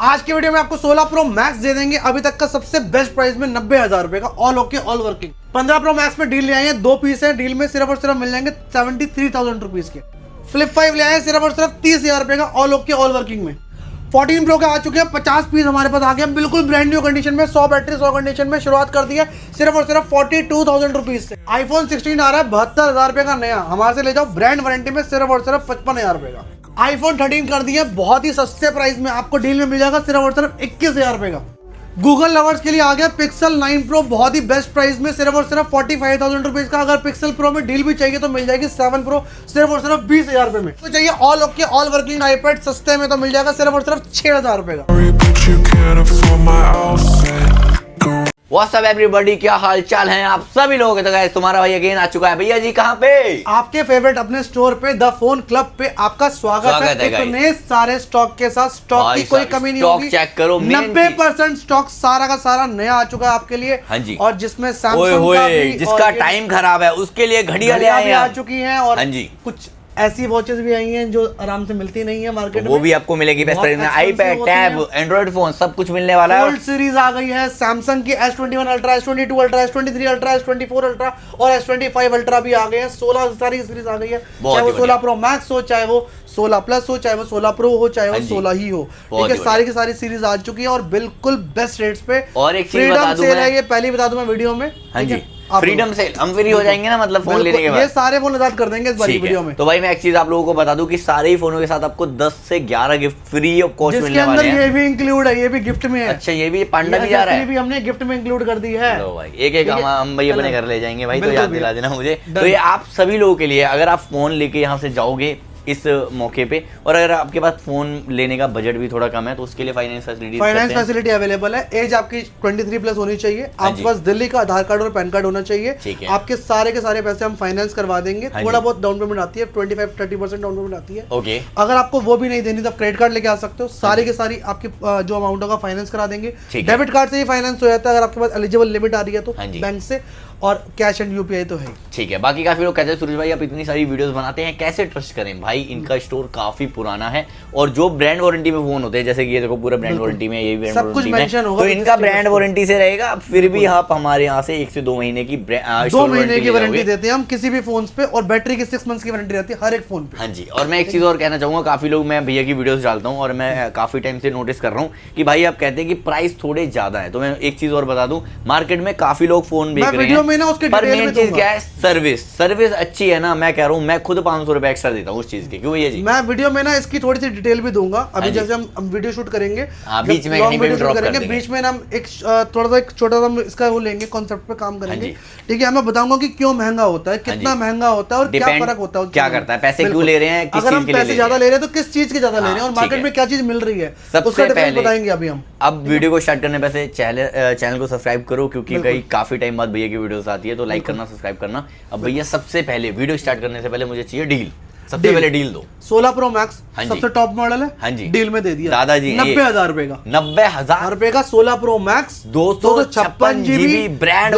आज की वीडियो में आपको 16 प्रो मैक्स दे देंगे अभी तक का सबसे बेस्ट प्राइस में 90,000 रुपए का all okay all working. 15 pro max में डील ले आए हैं, 2 पीस है, डील में सिर्फ और सिर्फ मिल जाएंगे 73,000 रुपीज के। फ्लिप 5 ले आए हैं सिर्फ और सिर्फ 30,000 रुपए का ऑल ओके ऑल वर्किंग में। 14 प्रो के आ चुके हैं, 50 पीस हमारे पास आ गए हैं बिल्कुल ब्रांड न्यू कंडीशन में, 100 बैटरी 100 कंडीशन में। शुरुआत कर दी है सिर्फ और सिर्फ 42,000 रुपीज से। आईफोन 16 आ रहा है 72,000 रुपए का नया, हमारे से ले जाओ ब्रांड वारंटी में सिर्फ और सिर्फ 55,000 रुपए का। आईफोन 13 कर दिए बहुत ही सस्ते प्राइस में, आपको डील में मिल जाएगा सिर्फ और सिर्फ 21,000 रुपए का। गूगल लवर्स के लिए आ गया पिक्सल 9 प्रो बहुत ही बेस्ट प्राइस में, सिर्फ और सिर्फ 45,000 रुपीज का। अगर पिक्सल प्रो में डील भी चाहिए तो मिल जाएगी 7 प्रो सिर्फ और सिर्फ 20,000 रुपए में। तो चाहिए all okay all working iPad सस्ते में तो मिल जाएगा सिर्फ और सिर्फ 6,000 रुपए का। What's up everybody, क्या हाल चाल है आप सभी लोगों के। तो गाइस तुम्हारा भाई अगेन आ चुका है। भैया जी कहाँ पे? आपके फेवरेट अपने स्टोर पे द फोन क्लब पे आपका स्वागत है। इतने सारे स्टॉक के साथ, स्टॉक की कोई कमी नहीं होगी। चेक करो, 90% स्टॉक सारा का सारा नया आ चुका है आपके लिए। हाँ जी। और जिसमें सैमसंग का भी, जिसका टाइम खराब है उसके लिए घड़ियां ले आए हैं, आ चुकी हैं। और हाँ जी, कुछ ऐसी वॉचेस भी आई हैं जो आराम से मिलती नहीं है मार्केट में, वो भी आपको मिलेगी बेस्ट प्राइस में। आईपैड, टैब, एंड्रॉइड फोन सब कुछ मिलने वाला है। फोल्ड सीरीज आ गई है, सैमसंग की S21 ultra, S22 ultra, S23 ultra, S24 ultra और S25 अल्ट्रा भी आ गए हैं। 16 सारी सीरीज आ गई है, चाहे वो 16 प्रो मैक्स हो, चाहे वो 16 प्लस हो, चाहे वो 16 प्रो हो, चाहे वो 16 ही हो। ठीक है, सारी की सारी सीरीज आ चुकी है और बिल्कुल बेस्ट रेट्स पे। और एक चीज बता दूं मैं, ये पहले बता दूं मैं वीडियो में। हाँ जी, फ्रीडम सेल हम फ्री हो जाएंगे ना, मतलब फोन लेने के बाद ये सारे फोन आजाद कर देंगे इस बारी वीडियो में। तो भाई मैं एक चीज आप लोगों को बता दूं कि सारे ही फोनों के साथ आपको 10 से 11 गिफ्ट फ्री ऑफ कॉस्ट मिलने वाले हैं। ये भी इंक्लूड है, ये भी गिफ्ट में है। अच्छा, ये भी पांडा भी जा रहा है, भी हमने गिफ्ट में इंक्लूड कर दी है। लो भाई, एक हम भाई अपने घर ले जाएंगे भाई, तो याद दिला देना मुझे। तो ये आप सभी लोगों के लिए, अगर आप फोन लेके यहाँ से जाओगे इस मौके पे, और अगर आपके पास फोन लेने का बजट भी थोड़ा कम है तो उसके लिए फाइनेंस फैसिलिटी अवेलेबल है। एज आपकी 23 प्लस होनी चाहिए, आपके पास दिल्ली का आधार कार्ड और पैन कार्ड होना चाहिए। आपके सारे के सारे पैसे हम फाइनेंस करवा देंगे। थोड़ा बहुत डाउन पेमेंट आती है, 25-30% डाउन पेमेंट आती है। ओके, अगर आपको वो भी नहीं देनी तो क्रेडिट कार्ड लेके आ सकते हो। सारी के सारी आपकी जो अमाउंट होगा फाइनेंस करा देंगे। डेबिट कार्ड से ही फाइनेंस हो जाता है अगर आपके पास एलिजिबल लिमिट आ रही है तो बैंक से, और कैश एंड यूपीआई तो है। ठीक है, बाकी काफी लोग कहते हैं सूरज भाई आप इतनी सारी वीडियोस बनाते हैं, कैसे ट्रस्ट करें? भाई इनका स्टोर काफी पुराना है और जो ब्रांड वारंटी में फोन होते हैं, जैसे कि ये देखो पूरा ब्रांड वारंटी में, ये भी ब्रांड वारंटी में, तो इनका ब्रांड वारंटी से रहेगा। फिर भी आप हमारे यहाँ से 1 से 2 महीने की 2 महीने की वारंटी देते हैं हम किसी भी फोन पे, और बैटरी की 6 मंथ्स की वारंटी रहती है हर एक फोन पे। हाँ जी, और मैं एक चीज और कहना चाहूंगा, काफी लोग, मैं भैया की वीडियोस डालता हूँ और मैं काफी टाइम से नोटिस कर रहा हूँ कि भाई आप कहते हैं कि प्राइस थोड़े ज्यादा है। तो मैं एक चीज और बता दूं, मार्केट में काफी लोग फोन बेच रहे हैं, चीज क्या है, सर्विस अच्छी है ना। मैं कह रहा हूँ, मैं खुद 500 रुपए एक्स्ट्रा देता हूँ उस चीज के। क्यों भैया जी? मैं वीडियो में ना इसकी थोड़ी सी डिटेल भी दूंगा अभी, जैसे हम वीडियो शूट करेंगे, बीच में बीच में हम एक थोड़ा सा एक छोटा सा इसका वो लेंगे, कॉन्सेप्ट पे काम करेंगे। ठीक है, मैं बताऊंगा कि क्यों महंगा होता है, कितना महंगा होता है और क्या फर्क होता है, क्या करता है, पैसे क्यों ले रहे हैं, अगर हम पैसे ज्यादा ले रहे हैं तो किस चीज के ज्यादा ले रहे हैं और मार्केट में क्या चीज मिल रही है, उसका डिफरेंस बताएंगे अभी हम। अब वीडियो को स्टार्ट करने पहले चैनल को सब्सक्राइब करो, क्योंकि कई काफी टाइम बाद भैया की वीडियोस आती है, तो लाइक करना, सब्सक्राइब करना। अब भैया सबसे पहले वीडियो स्टार्ट करने से पहले मुझे चाहिए डील। सबसे पहले डील दो। 16 प्रो मैक्स सबसे टॉप मॉडल है। हाँ जी, डील में दे दिया दादाजी 90,000 रुपए का। 90,000 रुपए का 16 pro max 256 GB brand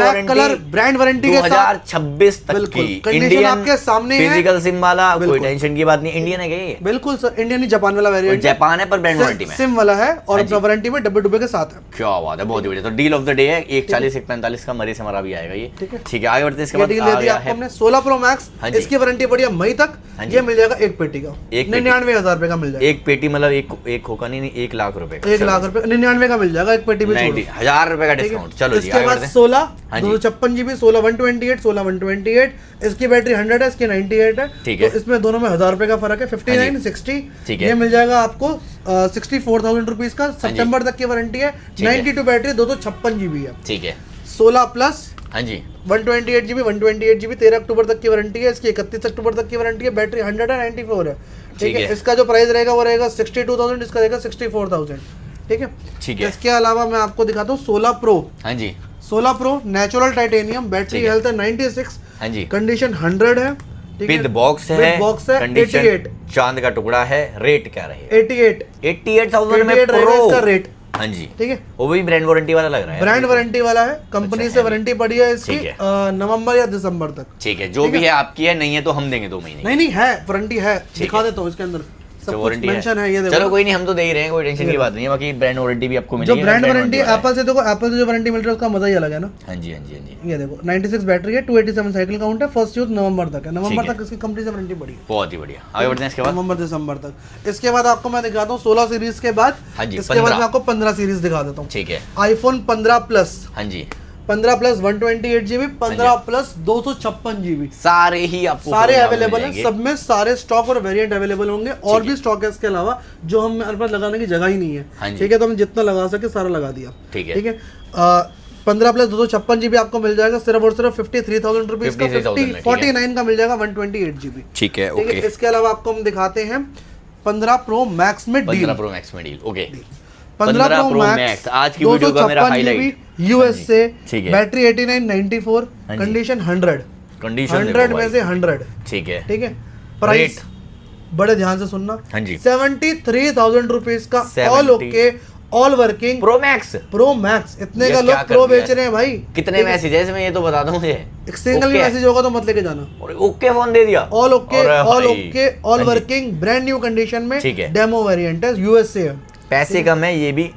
warranty के साथ 2026 तक की। इंडियन आपके सामने है, फिजिकल सिम वाला, कोई टेंशन की बात नहीं। इंडियन है क्या ये? बिल्कुल सर, इंडियन ही, जापान वाला वेरिएंट, जापान है पर ब्रांड वारंटी में, सिम वाला है और अपना वारंटी में डब्बे डुब्बे के साथ है। क्या बात है, बहुत बढ़िया। तो डील ऑफ द डे है 140 145 का मरी से हमारा भी आएगा ये। ठीक है, आगे बढ़ते हैं। इसके बाद डील दे दिया हमने 16 प्रो मैक्स, इसकी वारंटी बढ़िया मई तक। ये मिल जाएगा एक पेटी का 99,000 रुपए का मिल जाएगा। एक पेटी मतलब एक होगा नहीं, 1 लाख रुपए, 1 लाख रुपए 99 का मिल जाएगा एक पेटी में, 90,000 रुपए का डिस्काउंट। चलो जी, इसके बाद 16 256 GB 16 128 16 128, इसकी बैटरी 100 है, इसकी 98 है। तो इसमें दोनों में 1,000 रुपए का फर्क है, 59 60। ये मिल जाएगा आपको 64,000 रुपीज का। सितंबर तक की वारंटी है, 92 बैटरी 256 GB है। ठीक है, 16 प्लस, हाँ जी, 128 GB 13 अक्टूबर तक की वारंटी है, इसकी 31 अक्टूबर तक की वारंटी है। बैटरी 100 है, 94 है। ठीक है, इसका जो प्राइस रहेगा वो रहेगा 62,000, इसका रहेगा 64,000। ठीक है, इसके अलावा मैं आपको दिखाता हूँ 16 प्रो। हाँ जी, 16 pro natural titanium, battery health है 96, हाँ जी, कंडीशन 100 है, विद बॉक्स है, 88, चांद का टुकड़ा है। रेट क्या रहे? 88,000 में प्रो इसका रेट। हाँ जी, ठीक है, वो भी ब्रांड वारंटी वाला लग रहा है। ब्रांड वारंटी वाला है, कंपनी से वारंटी पड़ी है इसकी नवंबर या दिसंबर तक। ठीक है, जो भी है आपकी है, नहीं है तो हम देंगे 2 महीने। नहीं है, वारंटी है, दिखा देता हूँ इसके अंदर सब कुछ वारंटी मेंशन है, ये देखो। चलो कोई नहीं, हम तो दे ही रहे हैं, कोई टेंशन की बात नहीं है। बाकी ब्रांड वारंटी भी आपको जो मिलेगी। ब्रांड वारंटी एप्पल से, देखो एप्पल से जो वारंटी मिल रही है उसका मजा ही अलग है ना। हाँ जी, हाँ जी, हाँ जी। ये देखो 96 बैटरी है, 287 साइकिल काउंट है, फर्स्ट यूज नवंबर तक है। नवंबर तक इसकी कंपनी से वारंटी बढ़ी है। बहुत ही बढ़िया। आगे बढ़ते हैं इसके बाद। नवंबर दिसंबर तक। इसके बाद आपको मैं दिखाता हूँ 16 सीरीज के बाद। हाँ जी, इसके बाद मैं आपको 15 सीरीज दिखा देता हूँ। ठीक है। आईफोन 15 प्लस, हाँ जी, 15 प्लस 128 GB, 15 प्लस 256 GB, सारे ही आपको सारे अवेलेबल है। सब में सारे स्टॉक और वेरिएंट अवेलेबल होंगे। और भी स्टॉक है इसके अलावा जो हमारे पास लगाने की जगह ही नहीं है। ठीक है, तो हम जितना लगा सके सारा लगा दिया। ठीक है। 15 प्लस 256 GB आपको मिल जाएगा सिर्फ और सिर्फ 53,000 रुपीज का। 49 का मिल जाएगा 128 GB। ठीक है, ओके। इसके अलावा आपको हम दिखाते हैं 15 प्रो मैक्स में डील। 15 प्रो मैक्स में डील, ओके। 15 प्रो मैक्स आज की वीडियो का मेरा हाईलाइट। यूएस से, बैटरी 8994, कंडीशन 100, कंडीशन 100 में से 100। ठीक है, ठीक है। प्राइस बड़े ध्यान से सुनना। हाँ जी, 73,000 रुपीज का all okay all working pro max. Pro max इतने का लोग प्रो बेच रहे हैं भाई। कितने मैसेज है इसमें ये तो बता दो मुझे। एक सिंगल भी मैसेज होगा तो मत लेके जाना। ओके फोन दे दिया, all okay all okay all working, brand new condition में, डेमो वेरिएंट है, यूएसए है। पैसे कम है, ये भी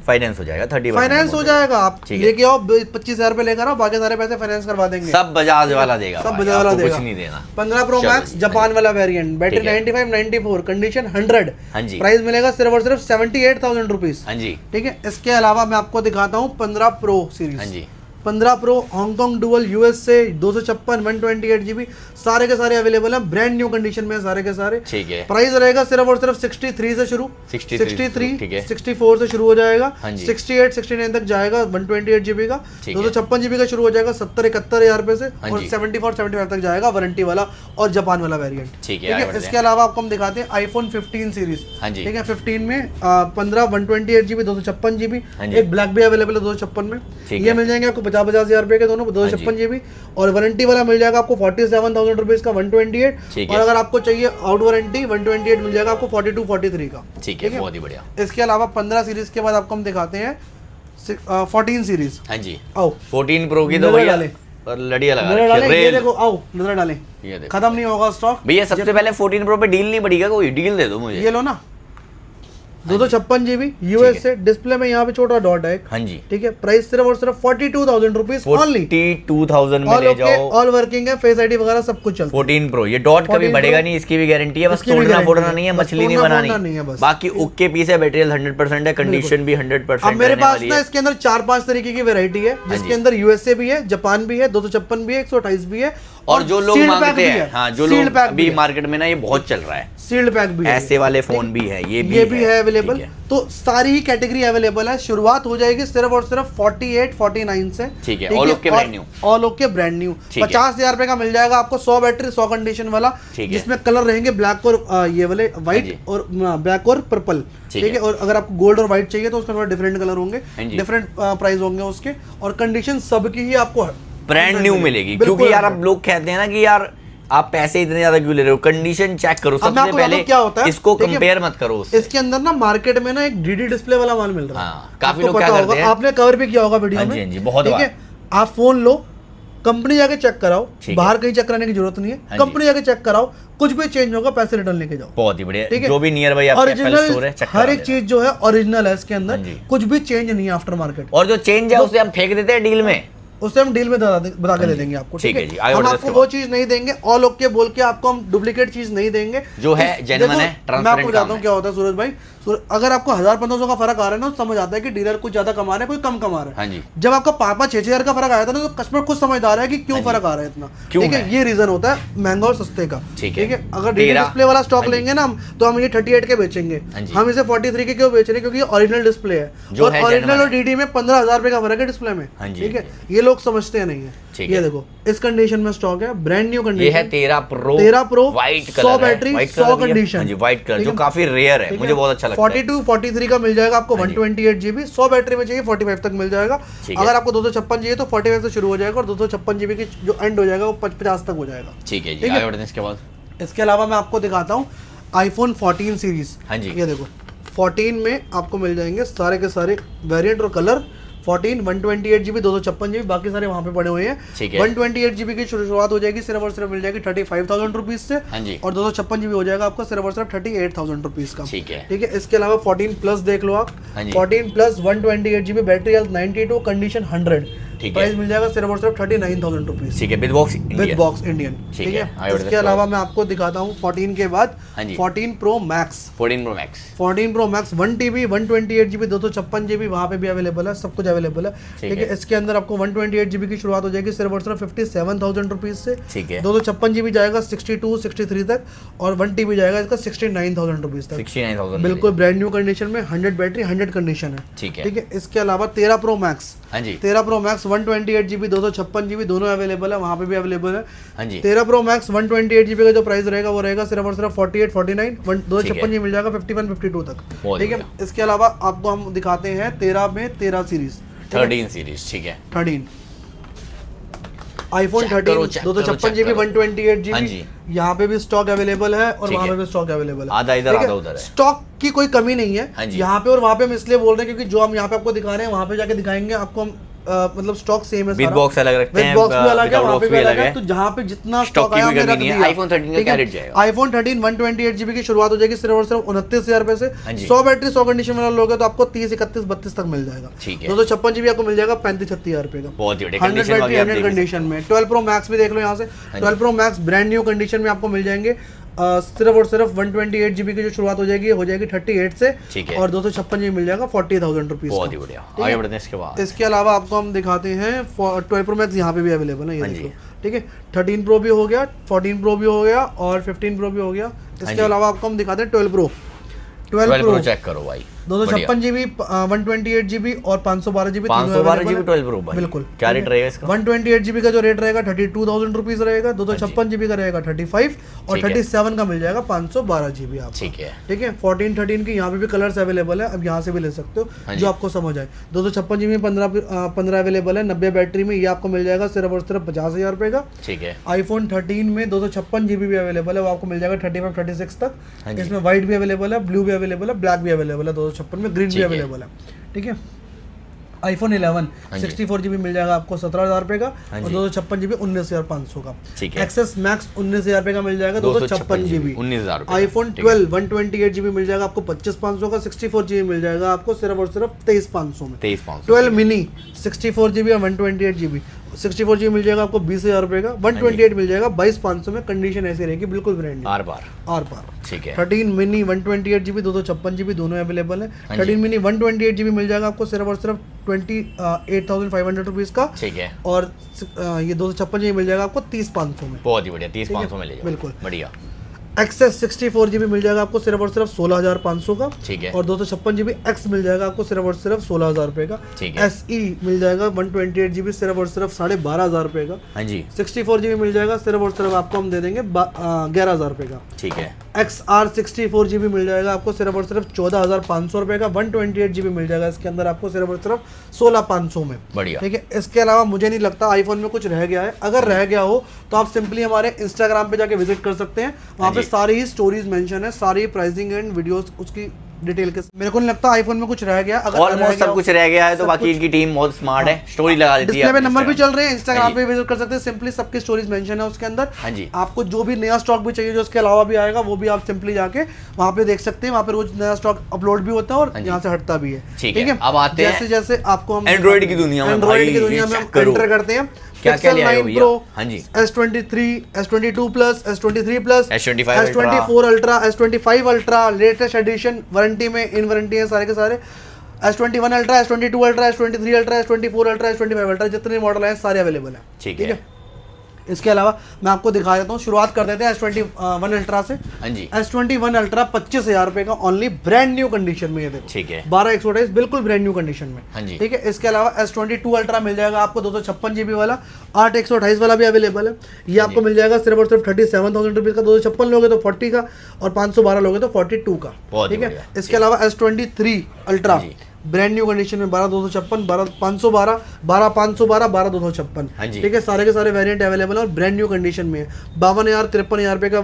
फाइनेंस हो जाएगा, 30% फाइनेंस हो जाएगा। आप लेके आओ 25,000 रुपए लेकर आओ, बाकी सारे पैसे फाइनेंस करवा देंगे। सब बजाज वाला देगा, सब बजाज वाला देगा, कुछ नहीं देना। 15 प्रो मैक्स जापान वाला वेरिएंट, बैटरी 9594, कंडीशन 100। हाँ जी, प्राइस मिलेगा सिर्फ और सिर्फ 78,000 रुपीज। हाँ जी, ठीक है। इसके अलावा मैं आपको दिखाता हूँ 15 प्रो सीरीज। हाँ जी, 15 pro Hong Kong dual USA 256 128 GB, सारे के सारे अवेलेबल हैं, ब्रांड न्यू कंडीशन में सारे के सारे। ठीक है। प्राइस रहेगा सिर्फ और सिर्फ 63 से शुरू, 63, 64 से शुरू हो जाएगा, 68 69 तक जाएगा 128 GB का, 256 GB का शुरू हो जाएगा 70-71,000 रुपए से, और 74-75 तक जाएगा वारंटी वाला और जापान वाला वेरिएंट। ठीक है। इसके अलावा आपको हम दिखाते हैं आईफोन 15 सीरीज। ठीक है। 15 में 15 128 GB 256 GB, एक ब्लैक भी अवेलेबल है 256 में। ये मिल जाएंगे आपको 50,000 रुपए के दोनों, 256 GB, और वारंटी वाला मिल जाएगा आपको 47,000 रुपीज का 128, और अगर आपको चाहिए आउट वारंटी 128 मिल जाएगा आपको 42-43 का। ठीक है, बहुत ही बढ़िया। इसके अलावा 15 सीरीज के बाद आपको हम दिखाते हैं 14 सीरीज। हाँ जी, आओ 14 प्रो की तो भैया लड़िया लगा, ये देखो, आओ नजर डालें, खत्म नहीं होगा स्टॉक भैया। सबसे पहले 14 प्रो पे डील नहीं बढ़ेगा, कोई डील दे दो मुझे। ये लो ना, 256 GB यूएस से, डिस्प्ले में यहाँ पे छोटा डॉट है। हाँ जी। ठीक है। प्राइस सिर्फ और सिर्फ 42,000 रुपीज ओनली। 42,000 में ले जाओ, ऑल वर्किंग है, फेस आईडी वगैरह सब कुछ चलता है। 14 प्रो, ये डॉट कभी बढ़ेगा नहीं, इसकी भी गारंटी है, बस तोड़ना फोड़ना नहीं है, मछली नहीं बनानी है, बाकी ओके पीस है, बैटरी 100% है, कंडीशन भी 100%। अब मेरे पास ना इसके अंदर 4-5 तरीके की वैरायटी है, जिसके अंदर यूएसए भी है, जापान भी है, 256 भी है, 128 भी है, और जो लोग मांगते हैं, हाँ जो लोग अभी मार्केट में ना ये बहुत चल रहा है, सील्ड पैक भी, ऐसे वाले फोन भी है, ये भी है अवेलेबल। तो सारी ही कैटेगरी अवेलेबल है। शुरुआत हो जाएगी सिर्फ और सिर्फ 48-49 से। ठीक है। All okay brand new, all okay brand new 50,000 रुपए का मिल जाएगा आपको, 100 बैटरी 100 कंडीशन वाला, जिसमें कलर रहेंगे ब्लैक और ये वाले व्हाइट और ब्लैक और पर्पल। ठीक है। और अगर आपको गोल्ड और व्हाइट चाहिए तो उसमें थोड़ा डिफरेंट कलर होंगे, डिफरेंट प्राइस होंगे उसके, और कंडीशन सबकी ही आपको ब्रांड न्यू मिलेगी। क्योंकि यार अब लोग कहते हैं ना कि यार आप पैसे इतने ज्यादा क्यों ले रहे हो, कंडीशन चेक करो सबसे पहले, क्या होता है इसको कंपेयर मत करो उससे। इसके अंदर ना मार्केट में ना एक डीडी डिस्प्ले वाला माल मिल रहा है। हाँ, काफी लोग क्या करते हैं, आपने कवर भी किया होगा वीडियो में। बहुत ठीक है। आप फोन लो, कंपनी जाके चेक कराओ, बाहर कहीं चेक कराने की जरूरत नहीं है, कंपनी जाके चेक कराओ, कुछ भी चेंज होगा पैसे रिटर्न लेके जाओ। बहुत ही बढ़िया। ठीक है। जो भी नियर बाई ओरिजिनल, हर एक चीज जो है ओरिजिनल है इसके अंदर, कुछ भी चेंज नहीं है आफ्टर मार्केट। और जो चेंज है उसे हम फेंक देते हैं डील में, उससे हम डील में बता के दे देंगे आपको। ठीक है। हम आपको वो चीज नहीं देंगे ऑल ओके बोल के, आपको हम डुप्लीकेट चीज नहीं देंगे जो है जेन्युइन है, ट्रांसपेरेंट। मैं आपको बताता हूँ क्या होता है सूरज भाई, अगर आपको 1000-1500 का फर्क आ रहा है ना, तो समझ आता है कि डीलर कुछ ज्यादा कमा रहा है, कोई कम कमा रहा है। जब आपका 5-6 का फर्क आया था ना, तो कस्टमर खुद समझदार है कि क्यों फर्क आ रहा है इतना। ठीक है। ये रीजन होता है महंगा और सस्ते का। ठीक है। अगर डीडी डिस्प्ले वाला स्टॉक लेंगे ना हम, तो हम ये 38 के बेचेंगे, हम इसे 43 के क्यों बेच रहे हैं, क्योंकि ओरिजिनल डिस्प्ले है, और ओरिजिनल और डीडी में 15,000 रुपए का फर्क है डिस्प्ले में। ठीक है। ये लोग समझते नहीं है। ये देखो इस कंडीशन में स्टॉक है, ब्रांड न्यू कंडीशन। ये है 13 pro white colour, 100 battery 100 condition, white colour जो काफी रेयर है, मुझे बहुत अच्छा लगता है। 42-43 का मिल जाएगा आपको 128 GB, 100 बैटरी में चाहिए 45 तक मिल जाएगा। अगर आपको 256 चाहिए तो 45 से शुरू हो जाएगा, और 256 GB की जो एंड हो जाएगा वो 50 तक हो जाएगा। ठीक है। इसके बाद इसके अलावा मैं आपको दिखाता हूँ आईफोन 14 सीरीज। हाँ जी। ये देखो 14 में आपको मिल जाएंगे सारे के सारे वेरिएंट और कलर, 14 128GB 256GB, बाकी सारे वहाँ पे पड़े हुए हैं। 128GB की शुरुआत हो जाएगी सिर्फ और सिर्फ मिल जाएगी 35,000 रुपीज से, और 256GB हो जाएगा आपको सिर्फ और सिर्फ 38,000 रुपीज का। ठीक है, इसके अलावा 14 प्लस देख लो आप, 14 plus 128GB, battery health 92, condition 100, price मिल जाएगा सिर्फ और सिर्फ 39,000 रुपीज। ठीक है, विद बॉक्स इंडियन। ठीक है, इसके अलावा मैं आपको दिखाता हूँ 14 के बाद 14 pro max 1TB 128GB 256GB, वहाँ पे भी अवेलेबल है, सब कुछ अवेलेबल है। ठीक है, इसके अंदर आपको 128GB की शुरुआत हो जाएगी सिर्फ और सिर्फ 57,000 रुपीज से। ठीक है, 256GB जाएगा 62 63 तक, और 1TB जाएगा इसका 69,000 रुपीज तक। 69,000 बिल्कुल ब्रांड न्यू कंडीशन में, 100 बैटरी 100 कंडीशन है। ठीक है, इसके अलावा 13 प्रो मैक्स 128GB 256GB दोनों अवेलेबल है, वहाँ पे भी अवेलेबल है। 13 प्रो मैक्स 128GB का जो प्राइस रहेगा वो रहेगा सिर्फ और सिर्फ 48 49, 256GB मिल जाएगा 51 52 तक। ठीक है, इसके अलावा आपको हम दिखाते हैं 13 में 13 सीरीज 13 सीरीज। ठीक है, 13 iPhone 13 256GB 128GB, यहाँ पे भी स्टॉक अवेलेबल है और वहाँ पे भी स्टॉक अवेलेबल है। आधा इधर आधा उधर है, स्टॉक की कोई कमी नहीं है यहाँ पे और वहाँ पे। हम इसलिए बोल रहे हैं क्योंकि जो हम यहाँ पे आपको दिखा रहे हैं वहाँ पे जाके दिखाएंगे आपको हम मतलब स्टॉक सेम है, विद बॉक्स अलग रखते हैं, बॉक्स भी अलग है, वहाँ पे भी अलग है। तो जहाँ पे जितना स्टॉक आया हमने रख दिया। iPhone 13 का क्या रेट जाएगा? iPhone 13 128GB की शुरुआत हो जाएगी सिर्फ और सिर्फ 29,000 रुपए से। 100 बैटरी 100 कंडीशन वाला लोगे तो आपको 30 31 32 तक मिल जाएगा। 256GB आपको मिल जाएगा 35-36,000 रुपए का, 100 बैटरी 100 कंडीशन में। 12 प्रो मैक्स भी देख लो यहाँ से, 12 pro max brand new condition में आपको मिल जाएंगे सिर्फ और सिर्फ 128GB की जो शुरुआत हो जाएगी 38 से, और 256GB मिल जाएगा 40,000 रुपीज। बहुत ही बढ़िया, आगे बढ़ते हैं। इसके बाद इसके अलावा आपको हम दिखाते हैं 12 प्रो मैक्स, यहाँ पे भी अवेलेबल है, ये देखो। ठीक है, 13 प्रो भी हो गया, 14 प्रो भी हो गया और 15 प्रो भी हो गया। इसके अलावा आपको हम दिखाते हैं 12 प्रो चेक करो भाई, 256GB 128GB और 512GB 12 प्रो बिल्कुल। क्या रेट रहेगा इसका? 128GB का जो रेट रहेगा 32,000 रुपीज रहेगा, 256GB का रहेगा 35 और 37 का मिल जाएगा 512GB आपको। ठीक है, 14 13 की यहाँ पे भी कलर्स अवेलेबल है, अब यहाँ से भी ले सकते हो जो आपको समझ आए। 256GB 15 अवेलेबल है 90 बैटरी में, ये आपको मिल जाएगा सिर्फ और सिर्फ 50,000 रुपए का। ठीक है, iPhone 13 में 256GB भी अवेलेबल है, वो आपको मिल जाएगा 35 36 तक। इसमें व्हाइट भी अवेलेबल है, ब्लू भी अवेलेबल है, ब्लैक भी अवेलेबल है, 256 में ग्रीन भी अवेलेबल है। ठीक है, iPhone 11 64GB मिल जाएगा आपको 17,000 रुपए का, और 256GB 19,500 का। एक्सेस मैक्स 19,000 रुपए का मिल जाएगा 256GB। iPhone 12 128GB मिल जाएगा आपको 25,500 का, 64GB मिल जाएगा आपको सिर्फ और सिर्फ 23,500 में। 12 मिनी 64GB और 128GB 64GB मिल जाएगा आपको 20,000 रुपए का, 128 मिल जाएगा 22,500 में। कंडीशन ऐसी रहेगी बिल्कुल ब्रांड आर पार। ठीक है, 13 मिनी 128GB 256GB दोनों अवेलेबल है। 13 मिनी 128GB मिल जाएगा आपको सिर्फ और सिर्फ 28,500 रुपीज का। ठीक है, और ये 256GB मिल जाएगा आपको 30,500 में। बहुत ही बढ़िया, 30,500 में ले जाओ, बिल्कुल बढ़िया। एक्सेस 64GB मिल जाएगा आपको सिर्फ और सिर्फ 16,500 का। ठीक है, और 256GB एक्स मिल जाएगा आपको सिर्फ और सिर्फ 16,000 रुपए का। SE मिल जाएगा 128GB सिर्फ और सिर्फ 12,500 रुपए का। हाँ जी, 64GB मिल जाएगा सिर्फ और सिर्फ आपको हम दे देंगे 11,000 रुपए का। ठीक है, XR 64GB मिल जाएगा आपको सिर्फ और सिर्फ 14,500 रुपए का। 128GB मिल जाएगा इसके अंदर आपको सिर्फ और सिर्फ 16,500 में। बढ़िया। ठीक है, इसके अलावा मुझे नहीं लगता आईफोन में कुछ रह गया है, अगर रह गया हो तो आप सिंपली हमारे इंस्टाग्राम पे जाके विजिट कर सकते हैं, वहाँ पे सारी ही स्टोरीज मेंशन है, सारी प्राइसिंग एंड वीडियोस उसकी डिटेल के। मेरे को नहीं लगता आईफोन में कुछ रह गया, अगर ऑलमोस्ट सब कुछ रह गया है तो बाकी इनकी टीम बहुत स्मार्ट है, स्टोरी लगा देती है। डिस्प्ले पे नंबर भी चल रहे हैं, इंस्टाग्राम पे विजिट कर सकते हैं, सिंपली सबकी स्टोरीज मेंशन है उसके अंदर। हाँ जी, आपको जो भी नया स्टॉक भी चाहिए जो उसके अलावा भी आएगा वो भी आप सिंपली जाके वहाँ पे देख सकते हैं, वहाँ पे रोज नया स्टॉक अपलोड भी होता है और यहाँ से हटता भी है। ठीक है, अब आते हैं जैसे जैसे आपको हम एंड्रॉइड की दुनिया में हम एंटर करते हैं। क्या क्या ले आए हो भैया? हाँ जी, S23, S22 plus, S23 plus, S24 ultra, S25 ultra latest edition, warranty में, इन वारंटी है सारे के सारे। S21 ultra, S22 ultra, S23 ultra, S24 ultra, S25 ultra, जितने मॉडल हैं सारे अवेलेबल हैं। ठीक है, इसके अलावा मैं आपको दिखा देता हूँ, शुरुआत कर देते हैं S21 अल्ट्रा से। हाँ जी, S21 अल्ट्रा 25,000 रुपए का ओनली, ब्रांड न्यू कंडीशन में ये देखो। ठीक है, 12/128 बिल्कुल ब्रांड न्यू कंडीशन में। हाँ जी, ठीक है, इसके अलावा S22 अल्ट्रा मिल जाएगा आपको 256GB वाला, 8/128 वाला भी अवेलेबल है। ये आपको मिल जाएगा सिर्फ और सिर्फ 37,000 रुपीज का, 256 लोगे तो 40 का और 512 लोगे तो 42 का। ठीक है, इसके अलावा S23 ultra brand new condition में 12,256, 12,512, 12,512, 12,256। ठीक है, सारे के सारे वेरिएंट अवेलेबल है और ब्रांड न्यू कंडीशन में है। 52,000 53,000 रुपये का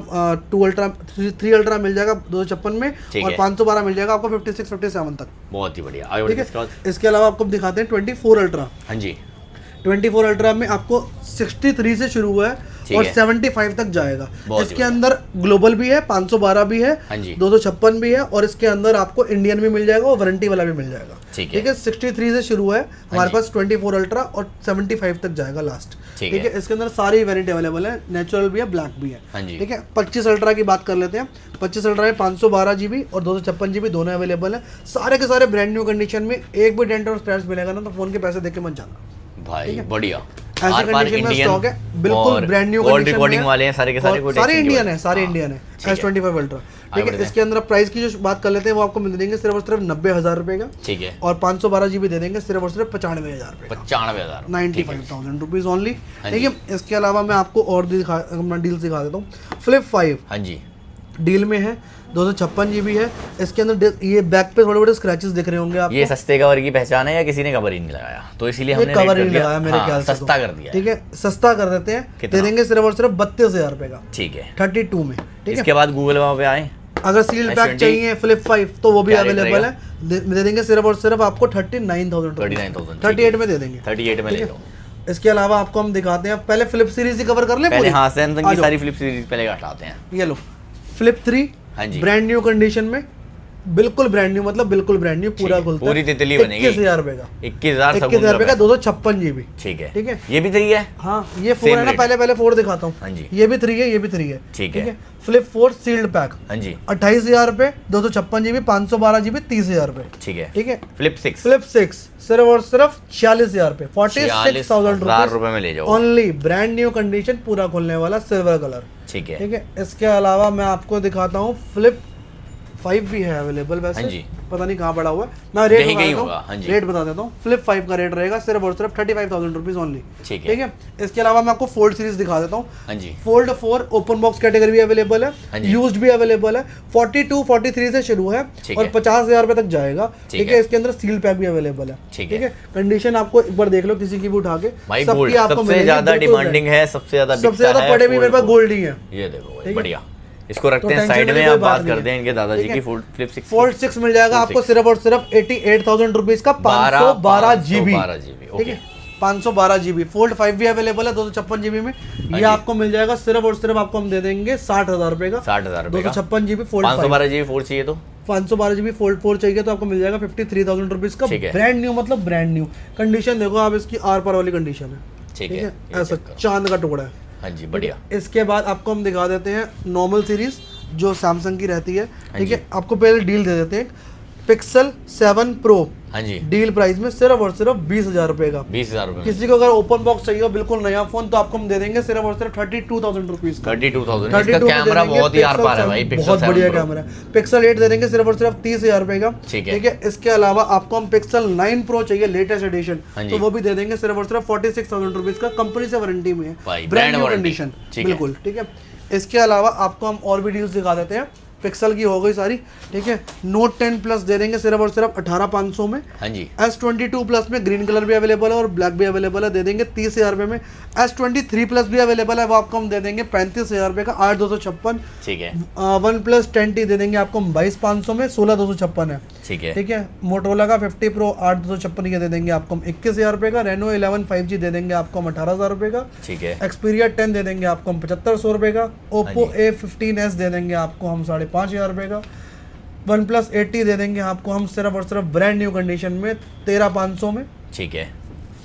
2 अल्ट्रा 3 अल्ट्रा मिल जाएगा 256 में, और 512 मिल जाएगा आपको 56 57 तक। बहुत ही बढ़िया। ठीक है, इसके अलावा आपको दिखाते हैं 24 अल्ट्रा। हाँ जी, 24 अल्ट्रा में आपको 63 से शुरू हुआ है और 75 तक जाएगा। इसके अंदर ग्लोबल भी है, 512 भी है, 256 भी है, और इसके अंदर आपको इंडियन भी मिल जाएगा और वारंटी वाला भी मिल जाएगा। ठीक है, 63 से शुरू है हमारे पास 24 अल्ट्रा और 75 तक जाएगा लास्ट। ठीक है, इसके अंदर सारी वेरिएंट अवेलेबल है, नेचुरल भी है, ब्लैक भी है। ठीक है, 25 अल्ट्रा की बात कर लेते हैं। 25 अल्ट्रा में 512 GB और 256 GB दोनों अवेलेबल है। सारे के सारे ब्रांड न्यू कंडीशन में, एक भी डेंट और स्क्रैच मिलेगा ना तो फोन के पैसे देके मत जाना भाई। बढ़िया, ऐसे कंडीशन में स्टॉक है, बिल्कुल ब्रांड न्यू कंडीशन रिकॉर्डिंग वाले हैं सारे के सारे, सारे इंडियन है, सारे इंडियन है। S25 ultra. ठीक है, इसके अंदर प्राइस की जो बात कर लेते हैं वो आपको मिल देंगे सिर्फ और सिर्फ 90,000 रुपए का। ठीक है, और 512 GB दे देंगे सिर्फ और सिर्फ 95,000 रुपए, 95,000, 95,000 रुपीज ओनली। ठीक है, इसके अलावा मैं आपको और डील दिखा देता हूँ। फ्लिप 5 हाँ जी डील में है, 256 GB है। इसके अंदर ये बैक पे थोड़े बड़े स्क्रैचेस दिख रहे होंगे आपको। ये सस्ते कवर की पहचान है या किसी ने कवर ही नहीं लगाया, तो इसीलिए हमने कवर ही नहीं लगाया मेरे ख्याल से, सस्ता कर दिया। ठीक है, सस्ता कर देते हैं, दे देंगे सिर्फ और सिर्फ 32,000 रुपए का। ठीक है, 32 में। ठीक है, इसके बाद गूगल वहाँ पे आए, अगर सील पैक चाहिए फ्लिप 5 तो वो भी अवेलेबल है, दे देंगे सिर्फ और सिर्फ आपको 39,000, 38 में दे देंगे, 38 में ले लो। इसके अलावा आपको हम दिखाते हैं, पहले फ्लिप सीरीज ही कवर कर ले पहले। हाँ, सैमसंग की सारी फ्लिप सीरीज पहले हटाते हैं। ये लो फ्लिप 3 ब्रांड न्यू कंडीशन में, बिल्कुल ब्रांड न्यू, मतलब बिल्कुल ब्रांड न्यू, पूरा खुलता है, पूरी तितली बनेगी। 21,000 रुपए का, 21,000 रुपए का 256 GB। ठीक है, ठीक है, ये भी 3 है। हाँ, ये 4 है ना, पहले 4 दिखाता हूँ। हाँ जी, ये भी 3 है, ये भी 3 है। ठीक है, फ्लिप 4 सील्ड पैक। हाँ जी, 28,000 रुपए, 256 GB, 512 GB, 30,000 रुपए। ठीक है, ठीक है। फ्लिप 6 सिर्फ और सिर्फ 46,000 रुपए, 46,000 रुपए में ले जाओ ओनली, ब्रांड न्यू कंडीशन, पूरा खुलने वाला, सिल्वर कलर। ठीक है, ठीक है। इसके अलावा मैं आपको दिखाता हूँ फ्लिप 5 भी है अवेलेबल, वैसे पता नहीं कहाँ पड़ा हुआ है, मैं रेट बता देता हूँ। फ्लिप 5 का रेट रहेगा सिर्फ और सिर्फ 35,000 रुपीज ओनली। ठीक है, इसके अलावा मैं आपको फोल्ड सीरीज दिखा देता हूँ। फोल्ड 4 ओपन बॉक्स कैटेगरी भी अवेलेबल है, यूज्ड भी अवेलेबल है, 42 43 से शुरू है और 50,000 रुपए तक जाएगा। ठीक है, इसके अंदर सील पैक भी अवेलेबल है। ठीक है, कंडीशन आपको एक बार देख लो, किसी की भी उठा के, सबकी आपको सबसे ज्यादा डिमांडिंग है, सबसे ज्यादा पड़े भी मेरे पास गोल्ड ही है। ये देखो बढ़िया, इसको रखते हैं साइड में, आप बात करते हैं इनके दादाजी की। फोल्ड 6 मिल जाएगा आपको सिर्फ और सिर्फ 88,000 रुपीज का, 512 GB। ठीक है, 512 GB। फोल्ड 5 भी अवेलेबल है 256 GB में, ये आपको मिल जाएगा सिर्फ और सिर्फ आपको हम दे देंगे 60,000 रुपए का, 60,000 रुपए 256 GB फोल्ड 512 GB फोल्ड चाहिए तो 512 GB फोल्ड 4 चाहिए तो आपको मिल जाएगा 53,000 रुपीज का, ब्रांड न्यू, मतलब ब्रांड न्यू कंडीशन। देखो आप, इसकी आर पार वाली कंडीशन है। ठीक है, ऐसा चांद का टुकड़ा है। हाँ जी, बढ़िया। इसके बाद आपको हम दिखा देते हैं नॉर्मल सीरीज जो सैमसंग की रहती है। ठीक है, आपको पहले डील दे देते हैं, पिक्सल 7 प्रो। हाँ जी, डील प्राइस में सिर्फ और सिर्फ 20,000 रुपए का, 20,000 रुपए। किसी को अगर ओपन बॉक्स चाहिए हो, बिल्कुल नया फोन, तो आपको हम दे देंगे सिर्फ और सिर्फ 32,000 रुपीज का। 32,000 इसका कैमरा बहुत ही आर पार है भाई, बहुत बढ़िया कैमरा है। पिक्सल 8 दे देंगे सिर्फ और सिर्फ 30,000 रुपए का। ठीक है, इसके अलावा आपको हम पिक्सल 9 प्रो चाहिए लेटेस्ट एडिशन, तो वो भी दे देंगे सिर्फ और सिर्फ 46,000 रुपीज का, कंपनी से वारंटी में है, ब्रांड न्यू कंडीशन बिल्कुल। ठीक है, इसके अलावा आपको हम और भी डील्स दिखा देते हैं। पिक्सल की हो गई सारी। ठीक है, नोट 10 प्लस दे देंगे सिर्फ और सिर्फ 18,500 में। हाँ जी, S22 प्लस में ग्रीन कलर भी अवेलेबल है और ब्लैक भी अवेलेबल है, दे देंगे 30,000 रुपए में। S23 प्लस भी अवेलेबल है, वो आपको हम दे देंगे 35,000 रुपए का, 8,256। ठीक है, वन प्लस 10T दे देंगे आपको 22,500 में, 16,256 है। ठीक है, ठीक है। मोटोरोला का 50 प्रो 8,256 के दे देंगे आपको हम 21,000 रुपए का। रेनो 11 5G दे देंगे आपको हम 18,000 रुपए का। ठीक है, एक्सपीरिया 10 दे देंगे आपको हम 7,500 रुपए का। ओप्पो A15s दे देंगे आपको हम 5,500 रुपए का। वन प्लस 80 दे देंगे आपको हम सिर्फ और सिर्फ ब्रांड न्यू कंडीशन में 13,500 में। ठीक है,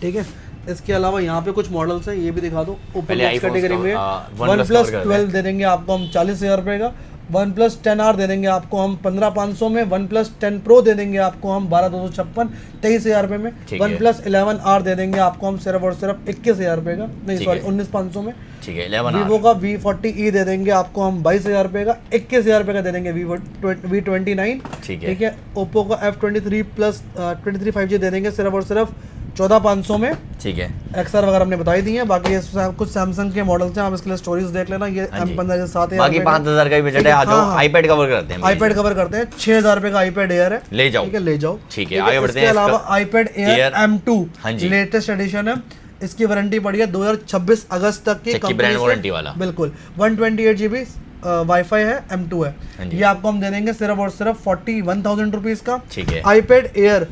ठीक है। इसके अलावा यहाँ पे कुछ मॉडल्स हैं, ये भी दिखा दो। ओपन बॉक्स कैटेगरी में वन प्लस 12 दे देंगे आपको हम 40,000 रुपए का। वन प्लस 10R दे देंगे आपको हम 15,500 में। वन प्लस 10 प्रो दे देंगे आपको हम 12,256, 23,000 रुपए में। वन प्लस 11R दे देंगे आपको हम सिर्फ और सिर्फ 21,000 रुपए का, नहीं सॉरी 19,500 में। ठीक है, वीवो का V40e दे देंगे आपको हम 22,000 रुपए का। 21,000 रुपए का दे देंगे V29। ठीक है, ओप्पो का F23 प्लस 23 5G दे देंगे सिर्फ और सिर्फ 14,500 में। ठीक है, XR वगैरह हमने बताई दी है। बाकी ये कुछ सैमसंग के मॉडल्स हैं, आप इसके लिए स्टोरीज देख लेना। ये M15 के साथ है, बाकी 5,000 का ही बजट है। आ जाओ, आईपैड कवर करते हैं, आईपैड कवर करते हैं। 6,000 रुपए का आईपैड एयर है, ले जाओ, ठीक है, ले जाओ। ठीक है, आगे बढ़ते हैं। इसके अलावा आईपैड एयर M2 हाँ जी, लेटेस्ट एडिशन है। इसकी वारंटी पड़ी है 2026 अगस्त तक की, ब्रांड वारंटी वाला, बिल्कुल। 128 GB वाईफाई है, M2 है। ये आपको हम दे देंगे सिर्फ और सिर्फ 41,000 रुपीज का। ठीक है, आईपैड एयर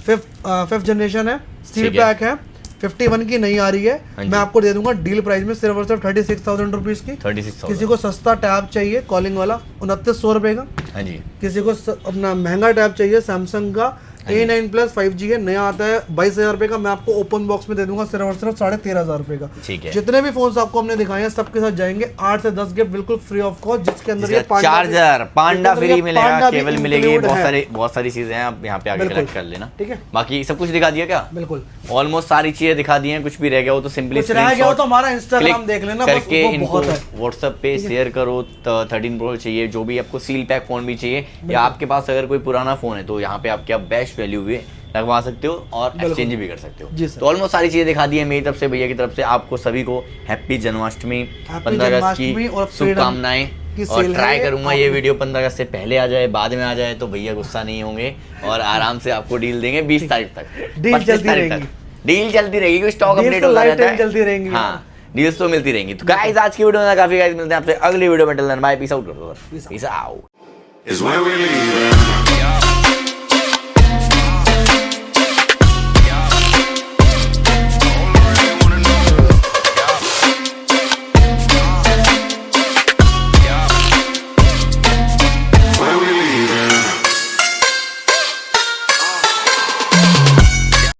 5th जनरेशन है, स्टील पैक है, 51 की नहीं आ रही है। मैं आपको दे दूंगा डील प्राइस में सिर्फ और सिर्फ 36,000 रुपीज की। 36,000। किसी को सस्ता टैब चाहिए कॉलिंग वाला 2900 रुपए का। हाँ जी। किसी को अपना महंगा टैब चाहिए सैमसंग का A9 Plus 5G है, नया आता है 22,000 रुपए का। मैं आपको ओपन बॉक्स में दे दूंगा सिर्फ और सिर्फ 13,500 रुपए का। ठीक है, जितने भी फोन्स आपको हमने दिखाए हैं सबके साथ जाएंगे 8 से 10 गिफ्ट बिल्कुल फ्री ऑफ कॉस्ट, जिसके अंदर ये चार्जर, पांडा फ्री मिलेगा, केबल मिलेगी, है। बहुत सारी चीजें हैं, आप यहाँ पे आके कलेक्ट कर लेना। ठीक है, बाकी सब कुछ दिखा दिया क्या? बिल्कुल, ऑलमोस्ट सारी चीजें दिखा दी हैं। कुछ भी रह गया हो तो सिंपली तो हमारा इंस्टाग्राम देख लेना, करके इनको व्हाट्सएप पे शेयर करो। 13 Pro चाहिए, जो भी आपको सील पैक फोन भी चाहिए, या आपके पास अगर कोई पुराना फोन है तो यहाँ पे आप क्या बेस्ट वैल्यू भी लगवा सकते हो और एक्सचेंज भी कर सकते हो। तो ऑलमोस्ट सारी चीजें दिखा दी है मेरी तरफ से, भैया की तरफ से। आपको सभी को हैप्पी जन्माष्टमी, 15 अगस्त की शुभकामनाएं। और ट्राई करूंगा ये वीडियो 15 अगस्त से पहले आ जाए, बाद में आ जाए तो भैया गुस्सा नहीं होंगे और आराम से आपको डील देंगे 20 तारीख तक, 25 तारीख तक डील चलती रहेगी, क्योंकि स्टॉक अपडेट होता रहता है, चलती रहेंगी। हाँ, डील्स तो मिलती रहेंगी। तो गाइस आज की वीडियो में काफी, गाइस मिलते हैं आपसे अगली वीडियो में। Till then bye, peace out. Peace out.